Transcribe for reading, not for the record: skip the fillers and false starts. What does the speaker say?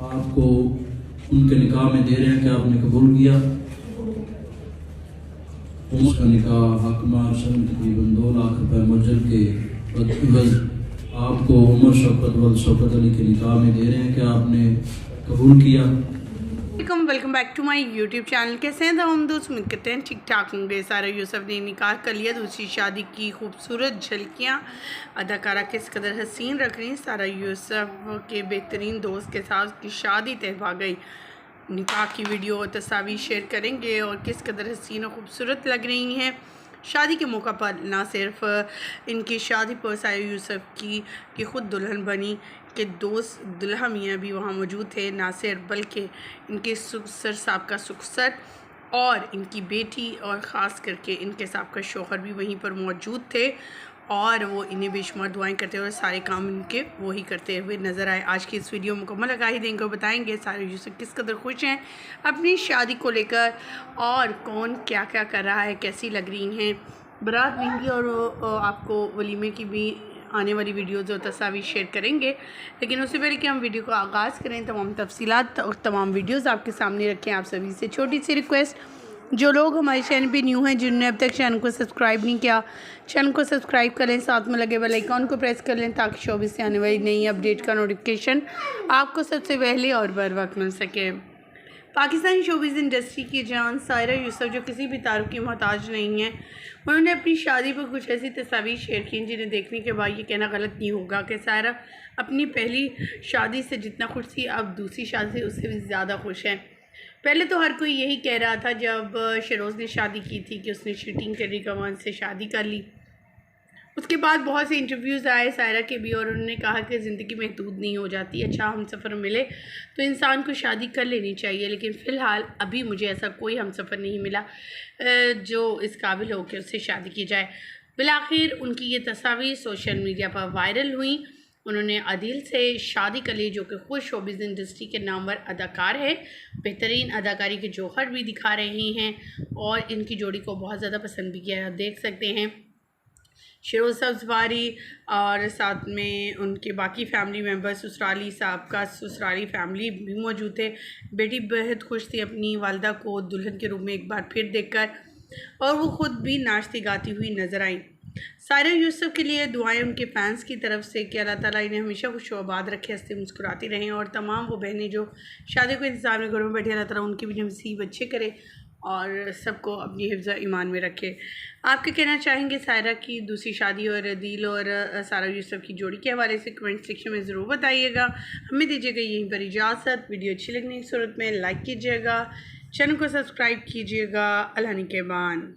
आपको उनके निकाह में दे रहे हैं कि आपने कबूल किया। उसका निकाह हकमा सन तकरीबन 2 लाख रुपए मुजल के बदल आपको उमर शौकत वल शौकत अली के निकाह में दे रहे हैं कि आपने कबूल किया। Welcome back to my YouTube channel. कैसे हैं हम दोस्त? उम्मीद करते हैं ठीक ठाक होंगे। सारा यूसुफ ने निकाह कर लिया। दूसरी शादी की खूबसूरत झलकियाँ अदाकारा किस कदर हसीन रख रही हैं। सारा यूसुफ के बेहतरीन दोस्त के साथ उसकी शादी तय पा गई। निकाह की वीडियो और तस्वीर शेयर करेंगे और किस कदर हसीन और ख़ूबसूरत लग रही हैं। शादी के मौका पर ना सिर्फ इनकी शादी पर सारा यूसुफ की ख़ुद दुल्हन बनी के दोस्त दुल्हा मियाँ भी वहाँ मौजूद थे, ना सिर्फ बल्कि इनके सुखसर साहब का सुखसर और इनकी बेटी और ख़ास करके इनके साहब का शौहर भी वहीं पर मौजूद थे और वो इन्हें बेशुमार दुआएं करते हुए सारे काम इनके वो ही करते हुए नज़र आए। आज की इस वीडियो मुकम्मल लगा ही देंगे और बताएंगे सारे यूसुफ किस कदर खुश हैं अपनी शादी को लेकर और कौन क्या क्या कर रहा है, कैसी लग रही हैं बारात महंगी और आपको वलीमे की भी आने वाली वीडियोज़ और तस्वीर शेयर करेंगे। लेकिन उससे पहले कि हम वीडियो को आगाज़ करें, तमाम तफसीलात और तमाम वीडियोज़ आपके सामने रखें। आप सभी से छोटी सी रिक्वेस्ट, जो लोग हमारे चैनल पे न्यू हैं, जिन्होंने अब तक चैनल को सब्सक्राइब नहीं किया, चैनल को सब्सक्राइब कर लें, साथ में लगे बेल आइकॉन को प्रेस कर लें ताकि शोबिस से आने वाली नई अपडेट का नोटिफिकेशन आपको सबसे पहले और बर वक्त मिल सके। पाकिस्तानी शोबिस इंडस्ट्री की जान सायरा यूसुफ, जो किसी भी तारुफ की मोहताज नहीं है, उन्होंने अपनी शादी पर कुछ ऐसी तस्वीर शेयर की जिन्हें देखने के बाद ये कहना गलत नहीं होगा कि सायरा अपनी पहली शादी से जितना खुश थी अब दूसरी शादी से उससे भी ज़्यादा खुश है। पहले तो हर कोई यही कह रहा था जब शरोज़ ने शादी की थी कि उसने शूटिंग करी कमान से शादी कर ली। उसके बाद बहुत से इंटरव्यूज़ आए सायरा के भी और उन्होंने कहा कि ज़िंदगी महदूद नहीं हो जाती, अच्छा हम सफ़र मिले तो इंसान को शादी कर लेनी चाहिए। लेकिन फ़िलहाल अभी मुझे ऐसा कोई हम सफ़र नहीं मिला जो इस काबिल हो कि उससे शादी की जाए। बिलाखिर उनकी ये तस्वीर सोशल मीडिया पर वायरल हुई। उन्होंने आदिल से शादी कर ली, जो कि खुद शोबिज़ इंडस्ट्री के नामवर अदाकार है, बेहतरीन अदाकारी के जौहर भी दिखा रहे हैं और इनकी जोड़ी को बहुत ज़्यादा पसंद भी किया। देख सकते हैं शरोज़ सब्ज़वारी और साथ में उनके बाकी फैमिली मेम्बर, ससुराली साहब का ससुराली फैमिली भी मौजूद थे। बेटी बेहद खुश थी अपनी वालदा को दुल्हन के रूप में एक बार फिर देखकर और वो ख़ुद भी नाचती गाती हुई नज़र आई। सायरा यूसुफ के लिए दुआएं उनके फैंस की तरफ से कि अल्लाह ताला इन्हें हमेशा खुश आबाद रखे, हंसते मुस्कुराती रहें और तमाम वो बहनें जो शादी को इंतज़ार में घरों में बैठी, अल्लाह ताला उनकी भी नसीब अच्छे करे और सबको अपनी हिफ्ज़ ईमान में रखे। आप क्या कहना चाहेंगे सायरा की दूसरी शादी और दिल और सारा यूसुफ की जोड़ी के हवाले से कमेंट सेक्शन में ज़रूर बताइएगा। हमें दीजिएगा यहीं पर इजाज़त। वीडियो अच्छी लगने की सूरत में लाइक कीजिएगा, चैनल को सब्सक्राइब कीजिएगा। अल्लाह निगहबान।